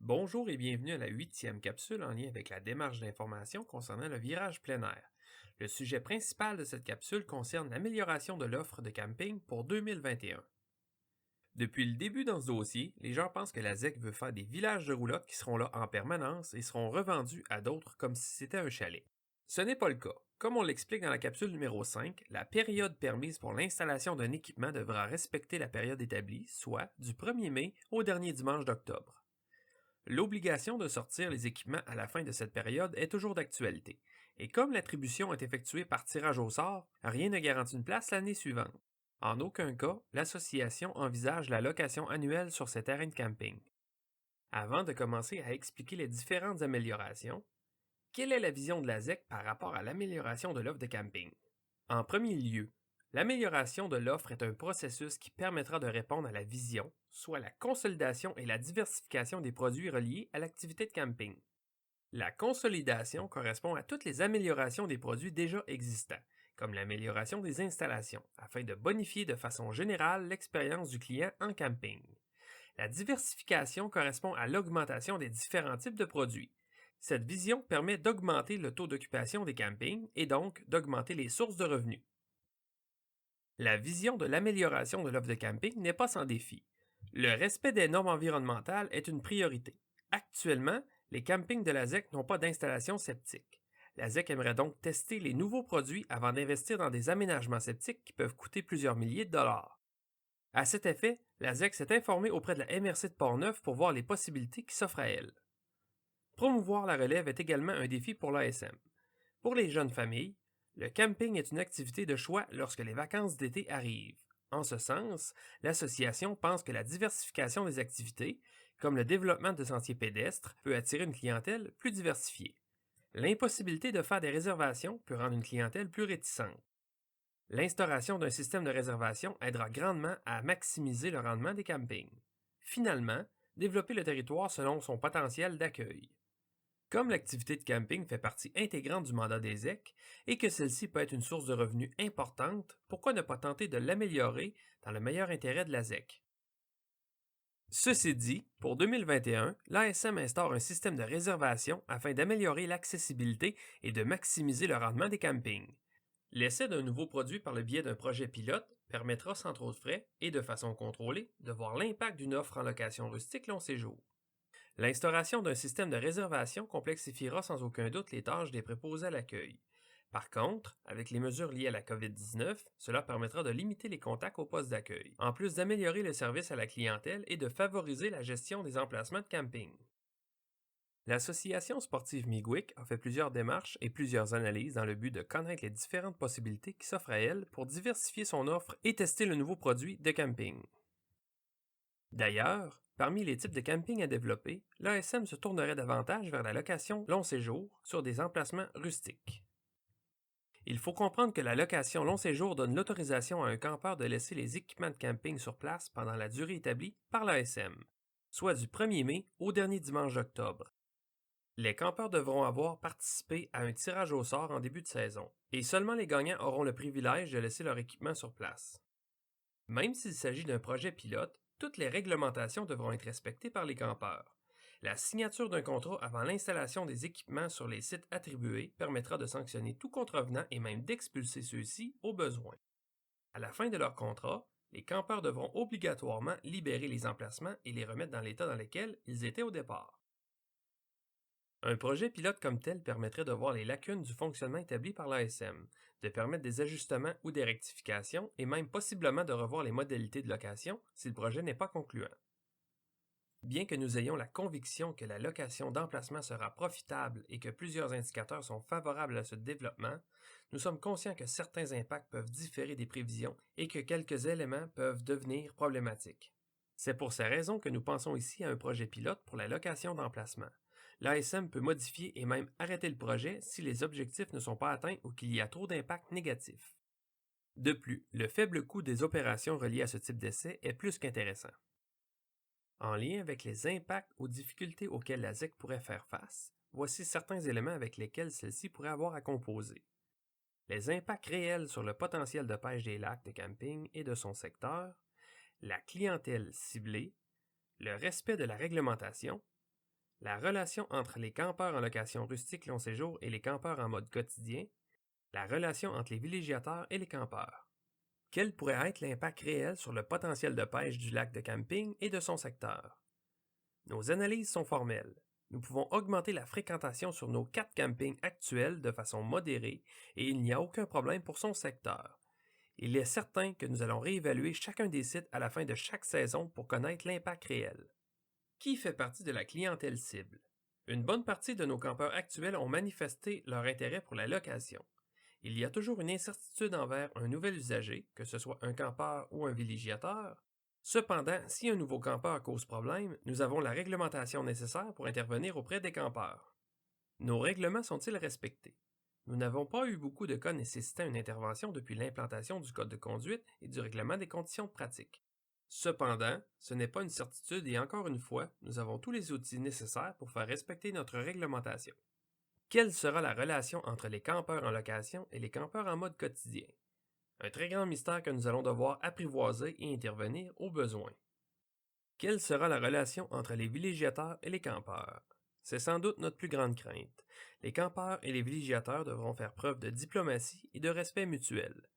Bonjour et bienvenue à la 8e capsule en lien avec la démarche d'information concernant le virage plein air. Le sujet principal de cette capsule concerne l'amélioration de l'offre de camping pour 2021. Depuis le début dans ce dossier, les gens pensent que la ZEC veut faire des villages de roulotte qui seront là en permanence et seront revendus à d'autres comme si c'était un chalet. Ce n'est pas le cas. Comme on l'explique dans la capsule numéro 5, la période permise pour l'installation d'un équipement devra respecter la période établie, soit du 1er mai au dernier dimanche d'octobre. L'obligation de sortir les équipements à la fin de cette période est toujours d'actualité, et comme l'attribution est effectuée par tirage au sort, rien ne garantit une place l'année suivante. En aucun cas, l'association envisage la location annuelle sur ces terrains de camping. Avant de commencer à expliquer les différentes améliorations, quelle est la vision de la ZEC par rapport à l'amélioration de l'offre de camping? En premier lieu, l'amélioration de l'offre est un processus qui permettra de répondre à la vision, soit la consolidation et la diversification des produits reliés à l'activité de camping. La consolidation correspond à toutes les améliorations des produits déjà existants, comme l'amélioration des installations, afin de bonifier de façon générale l'expérience du client en camping. La diversification correspond à l'augmentation des différents types de produits. Cette vision permet d'augmenter le taux d'occupation des campings et donc d'augmenter les sources de revenus. La vision de l'amélioration de l'offre de camping n'est pas sans défi. Le respect des normes environnementales est une priorité. Actuellement, les campings de la ZEC n'ont pas d'installation septique. La ZEC aimerait donc tester les nouveaux produits avant d'investir dans des aménagements septiques qui peuvent coûter plusieurs milliers de dollars. À cet effet, la ZEC s'est informée auprès de la MRC de Portneuf pour voir les possibilités qui s'offrent à elle. Promouvoir la relève est également un défi pour l'ASM. Pour les jeunes familles, le camping est une activité de choix lorsque les vacances d'été arrivent. En ce sens, l'association pense que la diversification des activités, comme le développement de sentiers pédestres, peut attirer une clientèle plus diversifiée. L'impossibilité de faire des réservations peut rendre une clientèle plus réticente. L'instauration d'un système de réservation aidera grandement à maximiser le rendement des campings. Finalement, développer le territoire selon son potentiel d'accueil. Comme l'activité de camping fait partie intégrante du mandat des EC et que celle-ci peut être une source de revenus importante, pourquoi ne pas tenter de l'améliorer dans le meilleur intérêt de la ZEC? Ceci dit, pour 2021, l'ASM instaure un système de réservation afin d'améliorer l'accessibilité et de maximiser le rendement des campings. L'essai d'un nouveau produit par le biais d'un projet pilote permettra sans trop de frais et de façon contrôlée de voir l'impact d'une offre en location rustique long séjour. L'instauration d'un système de réservation complexifiera sans aucun doute les tâches des préposés à l'accueil. Par contre, avec les mesures liées à la COVID-19, cela permettra de limiter les contacts au poste d'accueil, en plus d'améliorer le service à la clientèle et de favoriser la gestion des emplacements de camping. L'Association sportive Migwick a fait plusieurs démarches et plusieurs analyses dans le but de connaître les différentes possibilités qui s'offrent à elle pour diversifier son offre et tester le nouveau produit de camping. D'ailleurs, parmi les types de camping à développer, l'ASM se tournerait davantage vers la location long séjour sur des emplacements rustiques. Il faut comprendre que la location long séjour donne l'autorisation à un campeur de laisser les équipements de camping sur place pendant la durée établie par l'ASM, soit du 1er mai au dernier dimanche d'octobre. Les campeurs devront avoir participé à un tirage au sort en début de saison, et seulement les gagnants auront le privilège de laisser leur équipement sur place. Même s'il s'agit d'un projet pilote, toutes les réglementations devront être respectées par les campeurs. La signature d'un contrat avant l'installation des équipements sur les sites attribués permettra de sanctionner tout contrevenant et même d'expulser ceux-ci au besoin. À la fin de leur contrat, les campeurs devront obligatoirement libérer les emplacements et les remettre dans l'état dans lequel ils étaient au départ. Un projet pilote comme tel permettrait de voir les lacunes du fonctionnement établi par l'ASM, de permettre des ajustements ou des rectifications et même possiblement de revoir les modalités de location si le projet n'est pas concluant. Bien que nous ayons la conviction que la location d'emplacement sera profitable et que plusieurs indicateurs sont favorables à ce développement, nous sommes conscients que certains impacts peuvent différer des prévisions et que quelques éléments peuvent devenir problématiques. C'est pour ces raisons que nous pensons ici à un projet pilote pour la location d'emplacement. L'ASM peut modifier et même arrêter le projet si les objectifs ne sont pas atteints ou qu'il y a trop d'impacts négatifs. De plus, le faible coût des opérations reliées à ce type d'essai est plus qu'intéressant. En lien avec les impacts ou difficultés auxquelles la ZEC pourrait faire face, voici certains éléments avec lesquels celle-ci pourrait avoir à composer. Les impacts réels sur le potentiel de pêche des lacs de camping et de son secteur, la clientèle ciblée, le respect de la réglementation, la relation entre les campeurs en location rustique long séjour et les campeurs en mode quotidien, la relation entre les villégiateurs et les campeurs. Quel pourrait être l'impact réel sur le potentiel de pêche du lac de camping et de son secteur? Nos analyses sont formelles. Nous pouvons augmenter la fréquentation sur nos 4 campings actuels de façon modérée et il n'y a aucun problème pour son secteur. Il est certain que nous allons réévaluer chacun des sites à la fin de chaque saison pour connaître l'impact réel. Qui fait partie de la clientèle cible? Une bonne partie de nos campeurs actuels ont manifesté leur intérêt pour la location. Il y a toujours une incertitude envers un nouvel usager, que ce soit un campeur ou un villégiateur. Cependant, si un nouveau campeur cause problème, nous avons la réglementation nécessaire pour intervenir auprès des campeurs. Nos règlements sont-ils respectés? Nous n'avons pas eu beaucoup de cas nécessitant une intervention depuis l'implantation du code de conduite et du règlement des conditions de pratique. Cependant, ce n'est pas une certitude et encore une fois, nous avons tous les outils nécessaires pour faire respecter notre réglementation. Quelle sera la relation entre les campeurs en location et les campeurs en mode quotidien? Un très grand mystère que nous allons devoir apprivoiser et intervenir au besoin. Quelle sera la relation entre les villégiateurs et les campeurs? C'est sans doute notre plus grande crainte. Les campeurs et les villégiateurs devront faire preuve de diplomatie et de respect mutuel.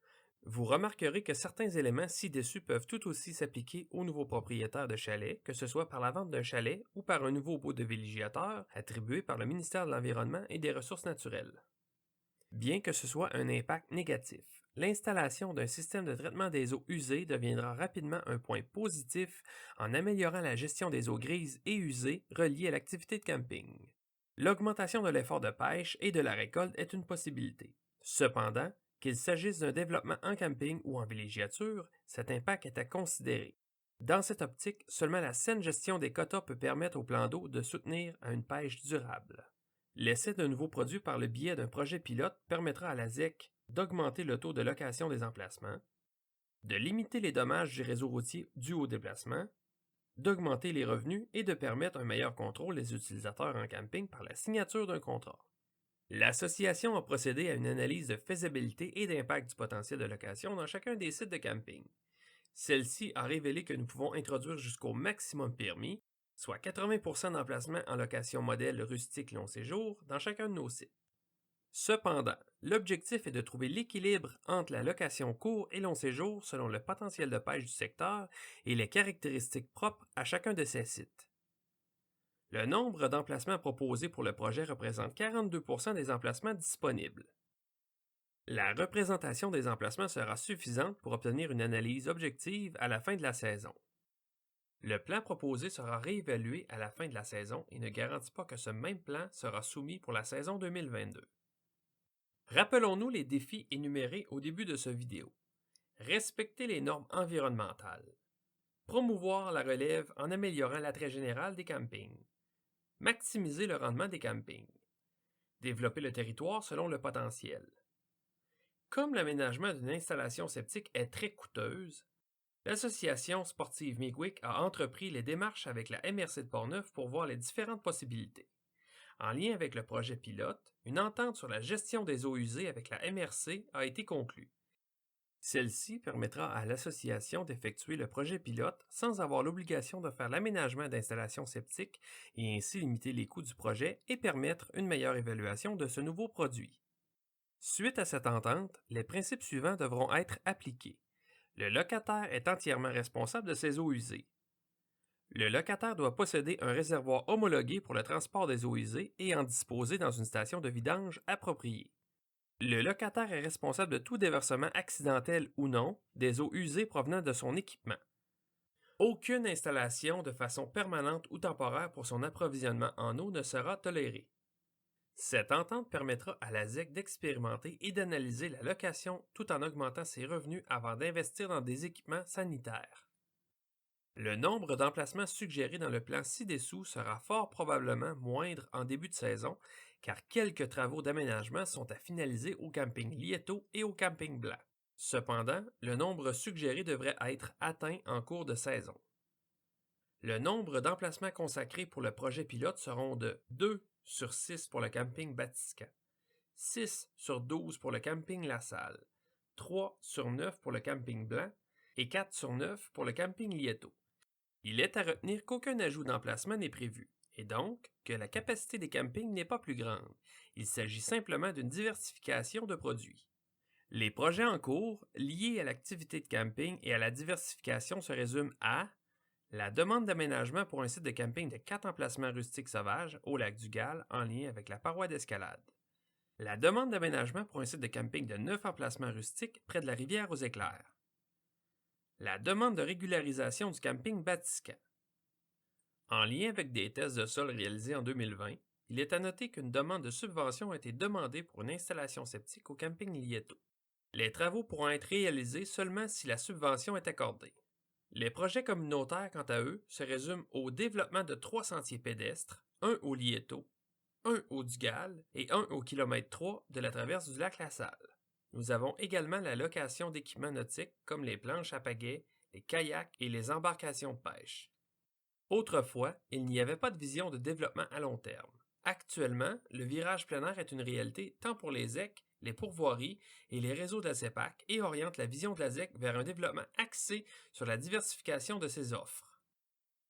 Vous remarquerez que certains éléments ci-dessus peuvent tout aussi s'appliquer aux nouveaux propriétaires de chalets, que ce soit par la vente d'un chalet ou par un nouveau baux de villégiateur attribué par le ministère de l'Environnement et des Ressources naturelles. Bien que ce soit un impact négatif, l'installation d'un système de traitement des eaux usées deviendra rapidement un point positif en améliorant la gestion des eaux grises et usées reliées à l'activité de camping. L'augmentation de l'effort de pêche et de la récolte est une possibilité. Cependant, qu'il s'agisse d'un développement en camping ou en villégiature, cet impact est à considérer. Dans cette optique, seulement la saine gestion des quotas peut permettre au plan d'eau de soutenir à une pêche durable. L'essai d'un nouveau produit par le biais d'un projet pilote permettra à la ZEC d'augmenter le taux de location des emplacements, de limiter les dommages du réseau routier dus au déplacement, d'augmenter les revenus et de permettre un meilleur contrôle des utilisateurs en camping par la signature d'un contrat. L'association a procédé à une analyse de faisabilité et d'impact du potentiel de location dans chacun des sites de camping. Celle-ci a révélé que nous pouvons introduire jusqu'au maximum permis, soit 80% d'emplacements en location modèle rustique long séjour dans chacun de nos sites. Cependant, l'objectif est de trouver l'équilibre entre la location court et long séjour selon le potentiel de pêche du secteur et les caractéristiques propres à chacun de ces sites. Le nombre d'emplacements proposés pour le projet représente 42% des emplacements disponibles. La représentation des emplacements sera suffisante pour obtenir une analyse objective à la fin de la saison. Le plan proposé sera réévalué à la fin de la saison et ne garantit pas que ce même plan sera soumis pour la saison 2022. Rappelons-nous les défis énumérés au début de cette vidéo. Respecter les normes environnementales. Promouvoir la relève en améliorant l'attrait général des campings. Maximiser le rendement des campings. Développer le territoire selon le potentiel. Comme l'aménagement d'une installation septique est très coûteuse, l'Association sportive Migwick a entrepris les démarches avec la MRC de Portneuf pour voir les différentes possibilités. En lien avec le projet pilote, une entente sur la gestion des eaux usées avec la MRC a été conclue. Celle-ci permettra à l'association d'effectuer le projet pilote sans avoir l'obligation de faire l'aménagement d'installations septiques et ainsi limiter les coûts du projet et permettre une meilleure évaluation de ce nouveau produit. Suite à cette entente, les principes suivants devront être appliqués. Le locataire est entièrement responsable de ses eaux usées. Le locataire doit posséder un réservoir homologué pour le transport des eaux usées et en disposer dans une station de vidange appropriée. Le locataire est responsable de tout déversement accidentel ou non des eaux usées provenant de son équipement. Aucune installation de façon permanente ou temporaire pour son approvisionnement en eau ne sera tolérée. Cette entente permettra à la ZEC d'expérimenter et d'analyser la location tout en augmentant ses revenus avant d'investir dans des équipements sanitaires. Le nombre d'emplacements suggérés dans le plan ci-dessous sera fort probablement moindre en début de saison, car quelques travaux d'aménagement sont à finaliser au camping Lieto et au camping Blanc. Cependant, le nombre suggéré devrait être atteint en cours de saison. Le nombre d'emplacements consacrés pour le projet pilote seront de 2 sur 6 pour le camping Batiscan, 6 sur 12 pour le camping La Salle, 3 sur 9 pour le camping Blanc et 4 sur 9 pour le camping Lieto. Il est à retenir qu'aucun ajout d'emplacement n'est prévu et donc que la capacité des campings n'est pas plus grande. Il s'agit simplement d'une diversification de produits. Les projets en cours liés à l'activité de camping et à la diversification se résument à la demande d'aménagement pour un site de camping de 4 emplacements rustiques sauvages au lac du Galles en lien avec la paroi d'escalade. La demande d'aménagement pour un site de camping de 9 emplacements rustiques près de la rivière aux éclairs. La demande de régularisation du camping Batiscan. En lien avec des tests de sol réalisés en 2020, il est à noter qu'une demande de subvention a été demandée pour une installation septique au camping Lieto. Les travaux pourront être réalisés seulement si la subvention est accordée. Les projets communautaires, quant à eux, se résument au développement de 3 sentiers pédestres, un au Lieto, un au Dugal et un au kilomètre 3 de la traverse du lac La Salle. Nous avons également la location d'équipements nautiques comme les planches à pagaie, les kayaks et les embarcations de pêche. Autrefois, il n'y avait pas de vision de développement à long terme. Actuellement, le virage plein air est une réalité tant pour les ZEC, les pourvoiries et les réseaux de la CEPAC et oriente la vision de la ZEC vers un développement axé sur la diversification de ses offres.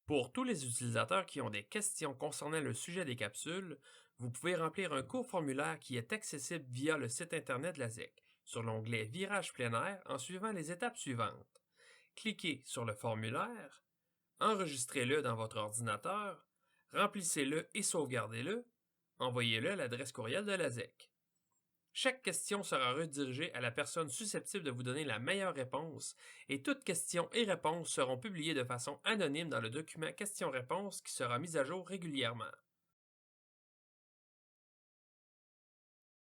Pour tous les utilisateurs qui ont des questions concernant le sujet des capsules, vous pouvez remplir un court formulaire qui est accessible via le site internet de la ZEC sur l'onglet Virage plein air en suivant les étapes suivantes. Cliquez sur le formulaire, enregistrez-le dans votre ordinateur, remplissez-le et sauvegardez-le, envoyez-le à l'adresse courriel de la ZEC. Chaque question sera redirigée à la personne susceptible de vous donner la meilleure réponse et toutes questions et réponses seront publiées de façon anonyme dans le document questions-réponses qui sera mis à jour régulièrement.